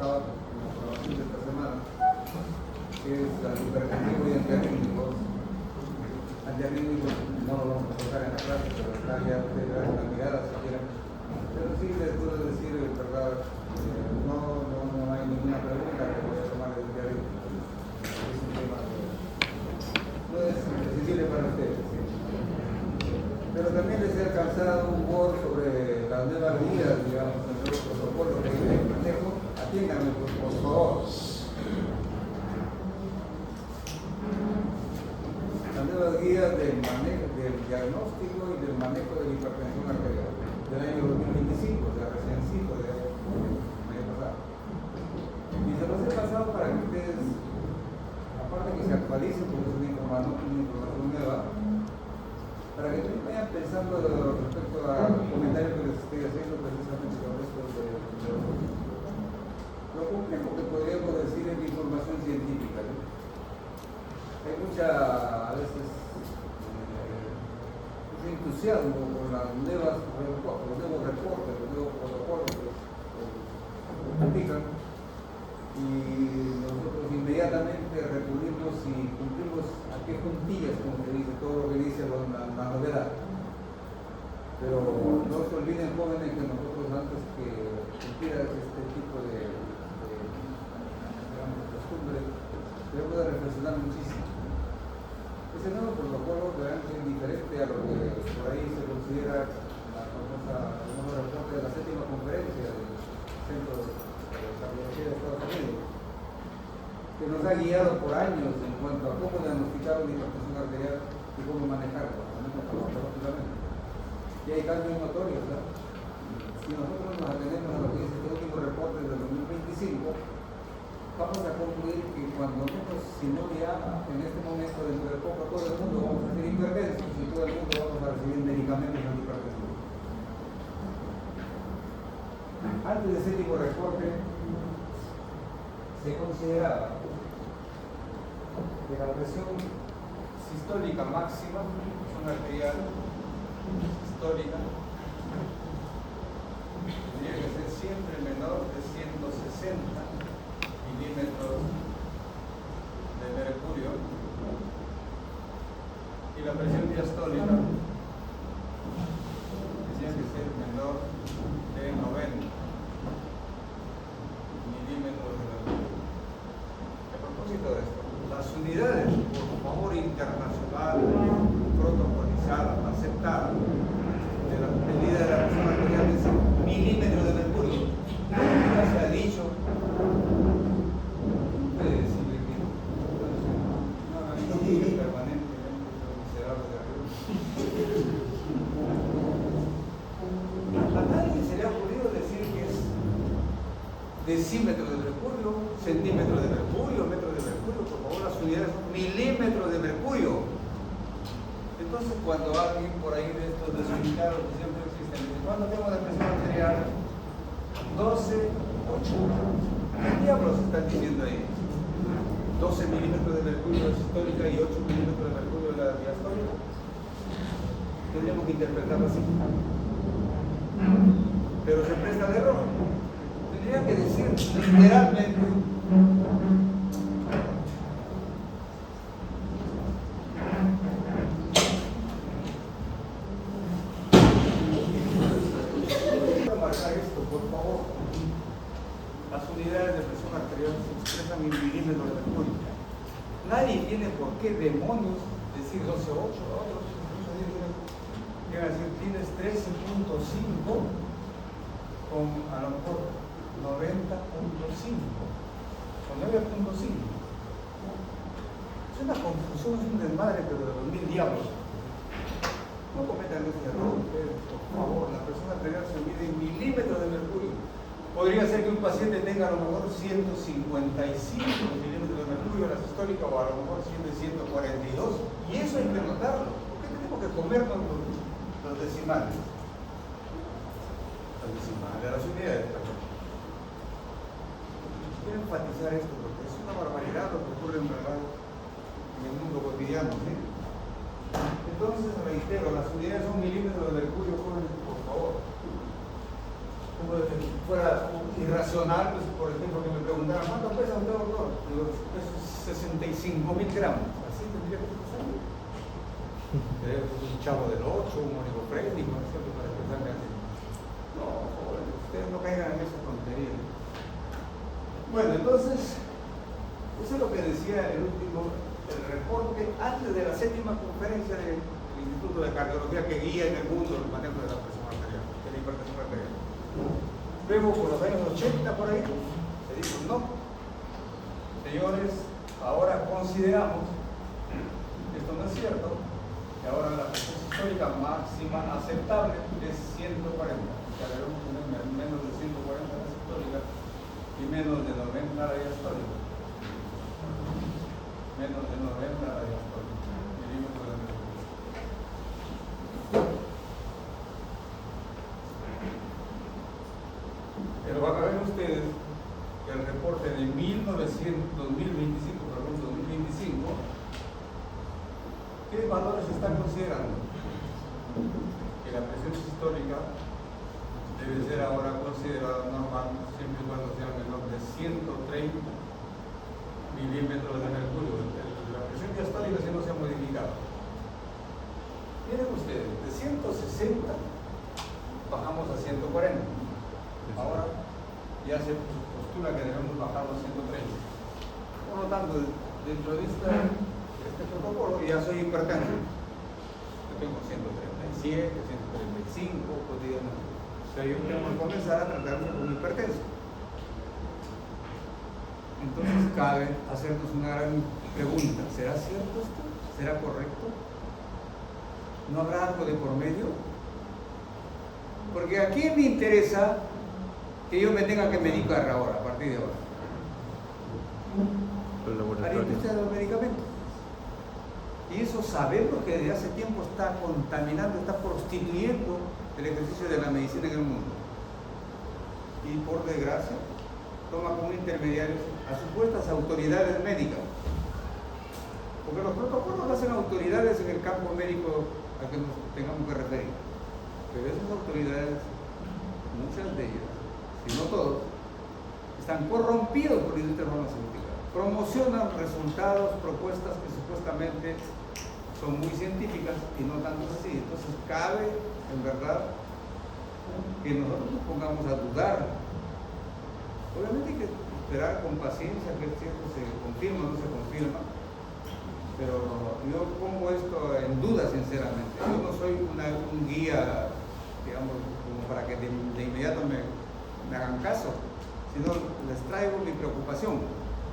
tocaba en la programación de esta semana, que es el hipertensivo y antiarrítmico. Antiarrítmico no lo vamos a tocar en la clase, pero está ya una mirada si quieren. Pero sí les puedo decir, verdad, no hay ninguna pregunta que voy a tomar el antiarrítmico. Es un tema que no es accesible para ustedes. ¿Sí? Pero también les he alcanzado un Word sobre las nuevas guías, digamos, en el protocolo que hay de manejo. Atiénganme, por favor. Las nuevas guías del manejo, del diagnóstico y del manejo de la hipertensión arterial del año 2025, o sea, reciéncito del año pasado. Y se los he pasado para que ustedes, aparte que se actualicen, porque es una información nueva, para que ustedes vayan pensando respecto al comentario que les estoy haciendo precisamente sobre esto de lo complejo que podríamos decir en información científica, ¿no? Hay mucha, a veces, mucho entusiasmo con los nuevos reportes, los nuevos protocolos que publican, y nosotros inmediatamente recurrimos y cumplimos a qué puntillas, como se dice, todo lo que dice la novedad. Pero no se olviden, jóvenes, que nosotros antes que cumplir este tipo de costumbres, debemos de reflexionar muchísimo. Ese nuevo protocolo realmente es diferente a lo que por ahí se considera la famosa, el nuevo reporte de la 7ª conferencia del Centro de Cardiología de Estados Unidos, que nos ha guiado por años en cuanto a cómo diagnosticar una hipertensión arterial y cómo manejarla, y hay cambios notorios, ¿no? Si nosotros nos atenemos a lo que dice este último reporte del 2025, vamos a concluir que cuando menos, si no ya en este momento, dentro de poco, todo el mundo vamos a ser hipertensos y todo el mundo vamos a recibir medicamentos antihipertensivos. Antes de ese tipo de reporte, se consideraba que la presión sistólica máxima, presión arterial sistólica, tendría que ser siempre menor de 160 milímetros de mercurio, y la presión diastólica tendría que ser menor de 90 milímetros de mercurio. A propósito de esto, las unidades, por favor, internacionales, protocolizadas, aceptadas, de la medida de la presión arterial es milímetros de mercurio. Ya se ha dicho. Decímetro de mercurio, centímetro de mercurio, metro de mercurio, por favor, las unidades son milímetros de mercurio. Entonces, cuando alguien por ahí de estos desubicados que siempre existen, dice, ¿cuándo tengo la presión arterial? 12, 8. ¿Qué diablos están diciendo ahí? 12 milímetros de mercurio sistólica y 8 milímetros de mercurio de la diastólica. Tendríamos que interpretarlo así. Pero se presta al error. Tendría que decir literalmente marcar esto, por favor. Las unidades de presión arterial se expresan en milímetros de mercurio. Nadie tiene por qué demonios decir 12,8, otros quieren decir tienes 13,5 con a lo mejor 90,5 con 9,5. Es una confusión, es un desmadre, pero de los mil diablos. No cometan ese error ustedes, por favor. La presión arterial se mide en milímetros de mercurio. Podría ser que un paciente tenga a lo mejor 155 milímetros de mercurio en la sistólica, o a lo mejor 142, y eso hay que notarlo. ¿Por qué tenemos que comernos los decimales? Los decimales de las unidades. Quiero enfatizar esto porque es una barbaridad lo que ocurre en verdad en el mundo cotidiano, ¿sí? Entonces, reitero, las unidades son milímetros de mercurio, jóvenes, por favor. Como si fuera irracional, pues, por ejemplo, que me preguntaron, ¿cuánto pesa usted, doctor? Digo, peso 65.000 gramos. Así tendría que pesar. Un chavo del 8, un oligofrénico, ¿no es cierto? Para pesarme así. No, joven, ustedes no caigan en esa tontería. Bueno, entonces, eso es lo que decía el reporte antes de la 7ª conferencia del Instituto de Cardiología que guía en el mundo el manejo de la presión arterial, de la hipertensión arterial. Luego, por los años 80, por ahí, se dijo, no, señores, ahora consideramos, esto no es cierto, que ahora la presión sistólica máxima aceptable es 140, o sea, debemos tener menos de 140 la sistólica y menos de 90 la diastólica. Menos de 90 la diastólica, milímetros de mercurio. Pero van a ver ustedes que el reporte de 2025, ¿qué valores están considerando? Que la presión sistólica debe ser ahora considerada normal siempre y cuando sea menor de 130 milímetros de mercurio. La presión diastólica sí no se ha modificado. Miren ustedes, de 160 bajamos a 140. Ahora ya se postula que debemos bajar a 130. Por lo tanto, dentro de este protocolo ya soy hipertenso. Yo tengo 137, 135 cotidianamente. O sea, yo tengo que comenzar a tratarme como hipertenso. Entonces cabe hacernos una gran pregunta. ¿Será cierto esto? ¿Será correcto? ¿No habrá algo de por medio? Porque ¿a quién me interesa que yo me tenga que medicar ahora, a partir de ahora? A la industria de los medicamentos. Y eso sabemos que desde hace tiempo está contaminando, está prostituyendo el ejercicio de la medicina en el mundo. Y por desgracia, toma como intermediarios a supuestas autoridades médicas. Porque los protocolos lo hacen autoridades en el campo médico a que nos tengamos que referir. Pero esas autoridades, muchas de ellas, si no todos, están corrompidos por la industria farmacéutica. Promocionan resultados, propuestas que supuestamente son muy científicas y no tanto así. Entonces cabe, en verdad, que nosotros nos pongamos a dudar. Obviamente hay que esperar con paciencia que si esto se confirma o no se confirma, pero yo pongo esto en duda sinceramente. Yo no soy un guía, digamos, como para que de inmediato me hagan caso, sino les traigo mi preocupación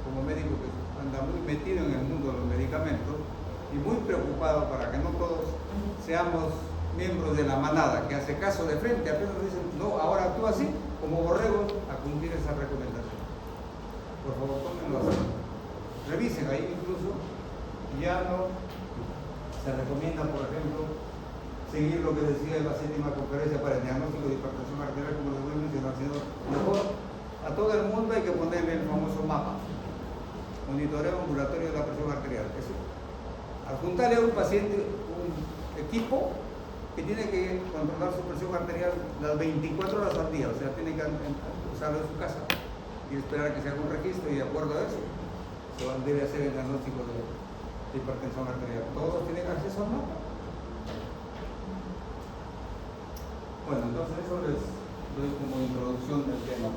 como médico que anda muy metido en el mundo de los medicamentos y muy preocupado para que no todos seamos miembros de la manada que hace caso de frente, apenas dicen, no, ahora actúa así, como borregos, a cumplir esa recomendación. Por favor, tómenlo así. Revisen ahí incluso, ya no se recomienda, por ejemplo, seguir lo que decía en la 7ª conferencia para el diagnóstico de hipertensión arterial, como les voy a mencionar, sino mejor a todo el mundo hay que ponerle el famoso mapa, monitoreo ambulatorio de la presión arterial. Eso, adjuntarle a un paciente un equipo que tiene que controlar su presión arterial las 24 horas al día, o sea, tiene que usarlo en su casa y esperar a que se haga un registro y de acuerdo a eso se debe hacer el diagnóstico de hipertensión arterial. Todos tienen acceso al mapa. Bueno, entonces eso les doy como introducción del tema.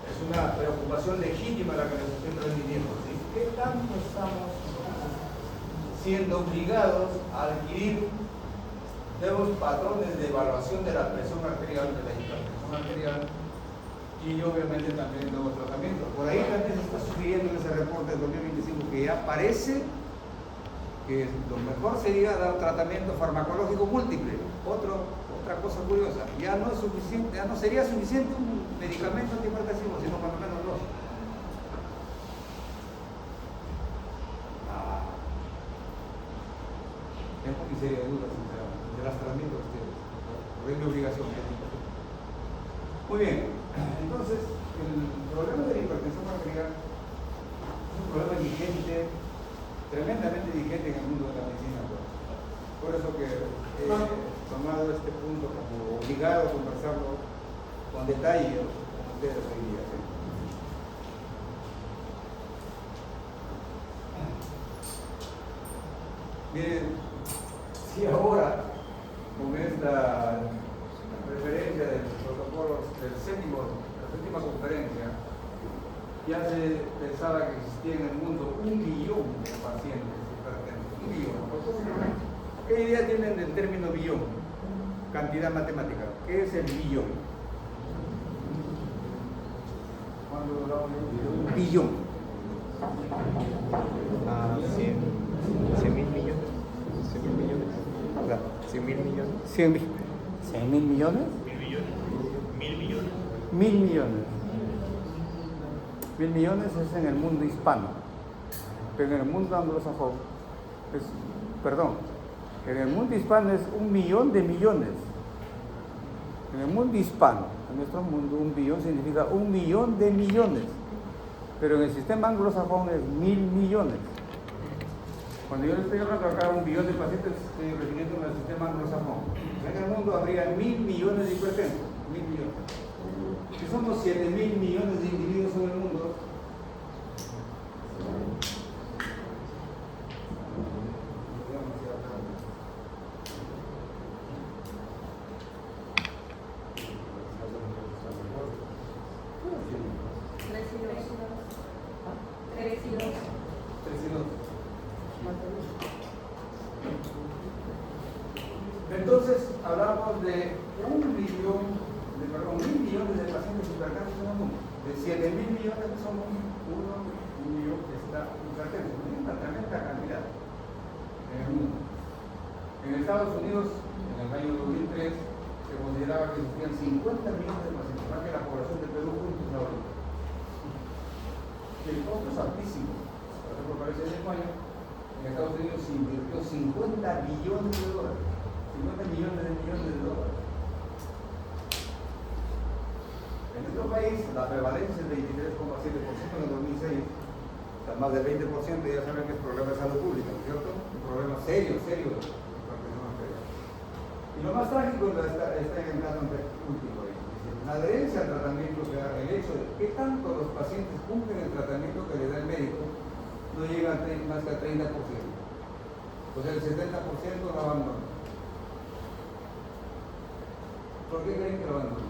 Es una preocupación legítima la que les estoy transmitiendo. ¿Sí? ¿Qué tanto estamos siendo obligados a adquirir nuevos patrones de evaluación de la presión arterial, de la hipertensión arterial y obviamente también nuevos tratamientos? Por ahí también se está sugiriendo en ese reporte del 2025 que ya parece que lo mejor sería dar tratamiento farmacológico múltiple. Otra cosa curiosa, ya no es suficiente, ya no sería suficiente un medicamento antihipertensivo, sino por lo menos dos. Tengo mi serie de dudas, sinceramente. Se las transmito a ustedes, porque es mi obligación. Muy bien, entonces, el problema de la hipertensión arterial es un problema vigente, tremendamente vigente en el mundo de la medicina. Por eso que he tomado este punto como obligado a conversarlo con detalle, como ustedes hoy día. ¿Sí? Miren, si ahora, con esta referencia del protocolo del la séptima conferencia, ya se pensaba que existía en el mundo 1 billón de pacientes hipertensos. 1 billón. ¿Qué idea tienen del término billón? Cantidad matemática. ¿Qué es el billón? ¿Cuándo hablamos de un billón? 100 mil millones. 100 mil millones. O sea, 100 mil millones. 100 mil millones. 1000 millones. 1000 millones. 1000 millones es en el mundo hispano, pero en el mundo anglosajón en el mundo hispano es 1 millón de millones. En el mundo hispano, en nuestro mundo, 1 billón significa 1 millón de millones, pero en el sistema anglosajón es 1000 millones. Cuando yo les estoy hablando acá 1 billón de pacientes, estoy refiriendo al sistema anglosajón. En el mundo habría 1000 millones de hipertensos, 1000 millones. Si somos 7000 millones de individuos en el mundo, entonces hablamos de 1 billón, 1000 millones de pacientes hipertensos en el mundo. De 7000 millones somos 1 millón que está hipertenso. Es una tremenda cantidad en el mundo. En Estados Unidos, en el año 2003, se consideraba que existían 50 millones de pacientes, más que la población de Perú juntos ahora. El costo es altísimo. Por ejemplo, parece en España, en Estados Unidos se invirtió 50 billones de dólares. 50 millones de dólares. En nuestro país, la prevalencia es 23,7% en el 2006. O sea, más del 20% ya saben que es problema de salud pública, ¿no es cierto? Un problema serio de hipertensión arterial. Y lo más trágico está en el caso último. La adherencia al tratamiento, el hecho de que tanto los pacientes cumplen el tratamiento que le da el médico, no llega a más que a 30%. O sea, el 70% lo abandonan. ¿Por qué creen que lo abandonan?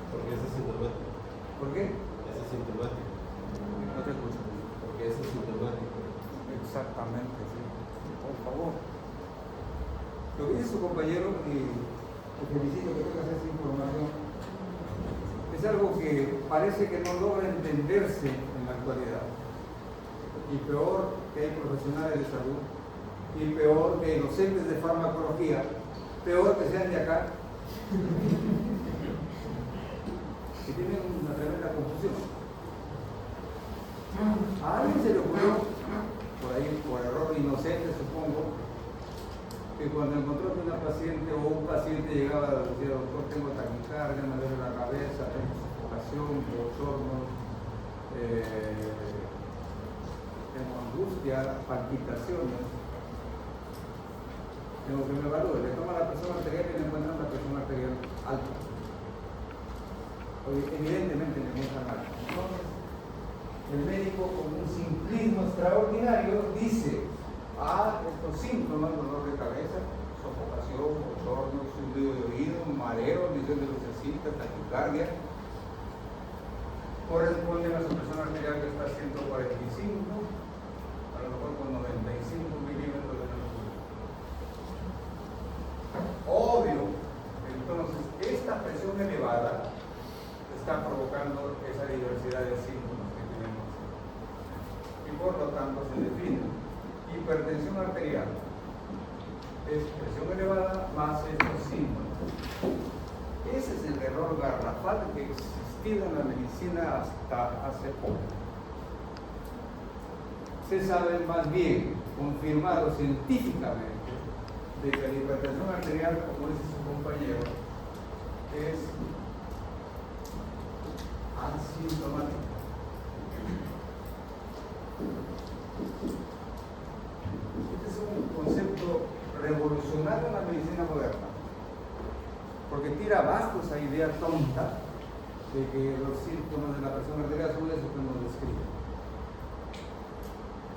Porque ese es sintomático. ¿Por qué? Ese es sintomático. No te escucho. Porque ese es sintomático. Exactamente, sí. Por favor. Lo que dice su compañero, y te felicito que tengas esa información, es algo que parece que no logra entenderse en la actualidad. Y peor que hay profesionales de salud, y peor que los entes de farmacología, peor que sean de acá, que tienen una tremenda confusión. A alguien se le ocurrió, por ahí, por error inocente supongo, que cuando encontró que una paciente o un paciente llegaba a decir, doctor, tengo taquicardia, me duele la cabeza, tengo sofocación, bochornos, tengo angustia, palpitaciones, tengo que me evalúe, le toma la presión arterial y le encuentran la presión arterial alta. Evidentemente le encuentran alta. Entonces, el médico con un simplismo extraordinario dice, estos síntomas, dolor de cabeza, sofocación, bochorno, zumbido de oído, mareo, visión de lucecita, taquicardia, corresponden a su presión arterial que está a 145, a lo mejor con 95 milímetros de mercurio. Obvio, entonces, esta presión elevada está provocando esa diversidad de síntomas que tenemos. Y por lo tanto se define hipertensión arterial. Es presión elevada más estos síntomas. Ese es el error garrafal que existía en la medicina hasta hace poco. Se sabe más bien, confirmado científicamente, de que la hipertensión arterial, como dice su compañero, es asintomática. Este es un concepto revolucionario en la medicina moderna. que tira abajo esa idea tonta de que los síntomas de la presión arterial son eso que nos describe.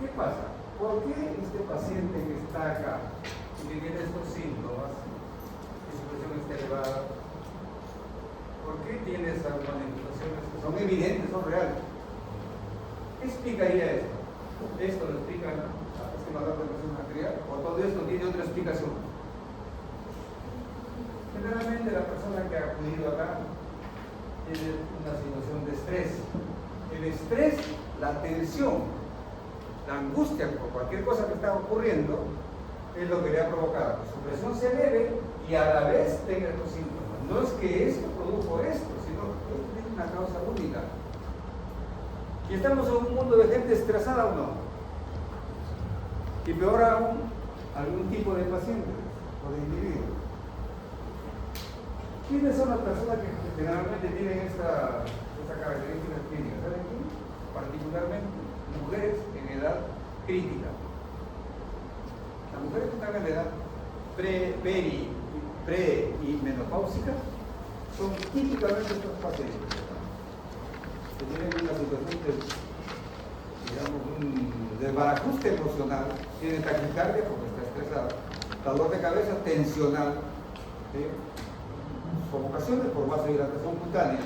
¿Qué pasa? ¿Por qué este paciente que está acá y que tiene estos síntomas y su presión está elevada, por qué tiene esas manifestaciones que son evidentes, son reales? ¿Qué explicaría esto? ¿Esto lo explica este valor de presión arterial? ¿O todo esto tiene otra explicación? Generalmente la persona que ha acudido acá tiene una situación de estrés. El estrés, la tensión, la angustia por cualquier cosa que está ocurriendo es lo que le ha provocado que su presión se eleve y a la vez tenga estos síntomas. No es que esto produjo esto, sino que tiene una causa única. Y estamos en un mundo de gente estresada o no. Y peor aún, algún tipo de pacientes o de individuos. ¿Quiénes son las personas que generalmente tienen esta característica clínica? ¿Saben quién? Particularmente mujeres en edad crítica. Las mujeres que están en edad pre y menopáusica son típicamente estos pacientes que tienen una situación de, digamos, un desbarajuste emocional, tienen taquicardia porque está estresado, dolor de cabeza tensional, ¿sí? Provocaciones por vasodilatación cutánea.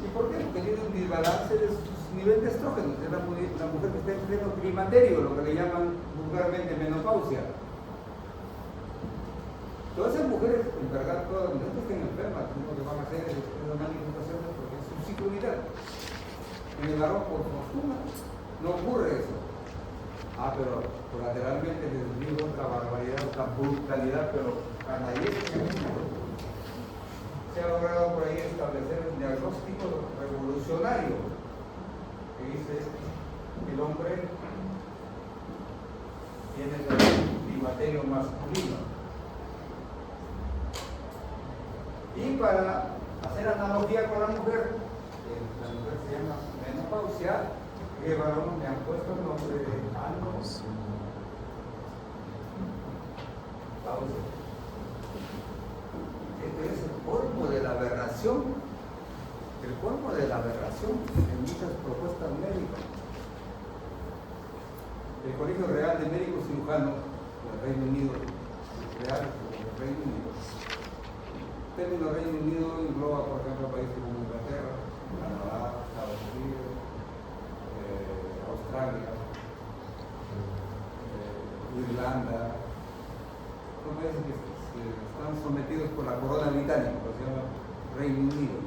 ¿Y por qué? Porque tiene un desbalance de sus niveles de estrógenos. Es la mujer que está en pleno climaterio, lo que le llaman vulgarmente menopausia. Todas esas mujeres, en verdad, todas las mujeres que estén enfermas, lo que van a hacer es esas manifestaciones porque es su ciclovidad. En el varón, por fortuna, no ocurre eso. Pero colateralmente les digo otra barbaridad, otra brutalidad, pero canallesca. Se ha logrado por ahí establecer un diagnóstico revolucionario que dice que el hombre tiene el climaterio masculino. Y para hacer analogía con la mujer se llama menopausia, que varón me han puesto el nombre de anos. Pausa. Este es el colmo de la aberración, en muchas propuestas médicas. El Colegio Real de Médicos Cirujanos del Reino Unido, el Reino Unido. El término Reino Unido engloba, por ejemplo, países como Inglaterra, Canadá, Estados Unidos, Australia, Irlanda. Son países que están sometidos por la corona británica, que se llama Reino Unido.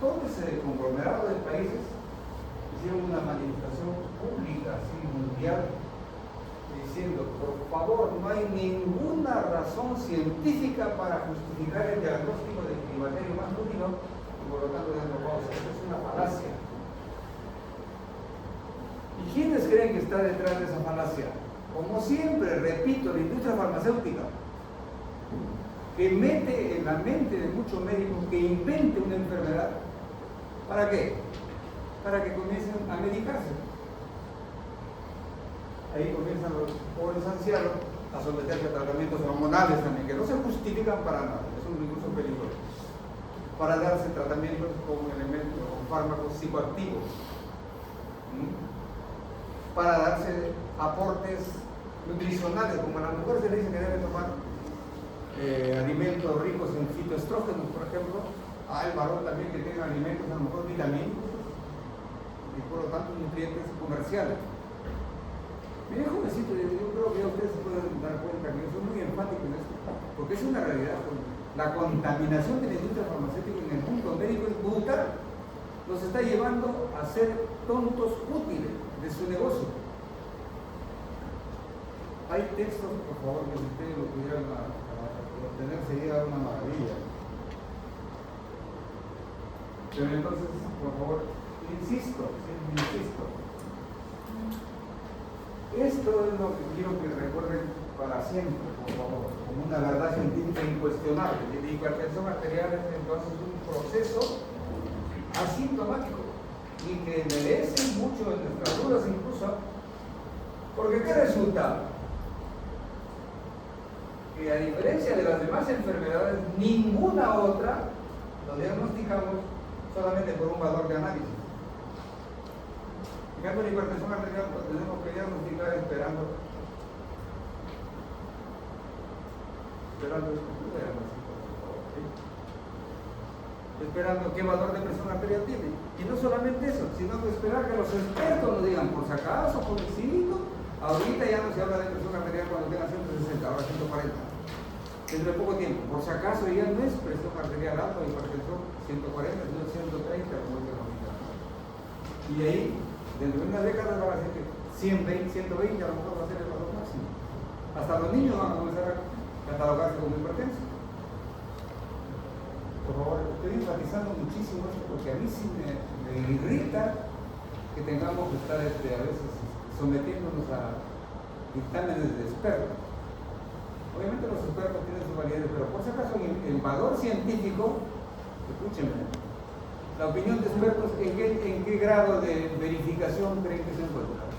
Todo ese conglomerado de países hicieron una manifestación pública, así, mundial, diciendo, por favor, no hay ninguna razón científica para justificar el diagnóstico del climaterio masculino y por lo tanto de menopausia. Eso es una falacia. ¿Y quiénes creen que está detrás de esa falacia? Como siempre, repito, la industria farmacéutica, que mete en la mente de muchos médicos que invente una enfermedad. ¿Para qué? Para que comiencen a medicarse. Ahí comienzan los pobres ancianos a someterse a tratamientos hormonales también, que no se justifican para nada, es un recurso peligroso. Para darse tratamientos con elementos, con fármacos psicoactivos. Para darse aportes nutricionales, como a la mujer se le dice que debe tomar alimentos ricos en fitoestrógenos, por ejemplo, el varón también que tenga alimentos a lo mejor vitamínicos y por lo tanto nutrientes comerciales. Miren, jovencito, yo creo que ustedes se pueden dar cuenta que yo soy muy enfático en esto, porque es una realidad. La contaminación de la industria farmacéutica en el mundo médico es brutal. Nos está llevando a ser tontos útiles de su negocio. Hay textos, por favor, que si ustedes lo pudieran obtener sería una maravilla. Pero entonces, por favor, insisto. Esto es lo que quiero que recuerden para siempre, por favor, como una verdad científica incuestionable. La hipertensión arterial es entonces un proceso asintomático y que enderece mucho en nuestras dudas incluso, porque ¿qué resulta? que a diferencia de las demás enfermedades, ninguna otra lo diagnosticamos solamente por un valor de análisis. En cambio, la hipertensión arterial lo tenemos que diagnosticar esperando esperando qué valor de presión arterial tiene. Y no solamente eso, sino que esperar que los expertos nos digan, por si acaso, pobrecito, ahorita ya no se habla de presión arterial cuando tenga 160, ahora 140. Dentro de poco tiempo, por si acaso ya no es presión arterial alta, hipertensión 140, sino 130, como dice la unidad. Y ahí, dentro de una década van a ser que 120, 120 a lo mejor va a ser el valor máximo. Hasta los niños van a comenzar a catalogarse como hipertensos. Por favor, estoy enfatizando muchísimo esto porque a mí sí me irrita que tengamos que estar a veces sometiéndonos a dictámenes de expertos. Obviamente los expertos tienen su validez, pero por si acaso el valor científico, escúchenme, la opinión de expertos, ¿en qué grado de verificación creen que se encuentra?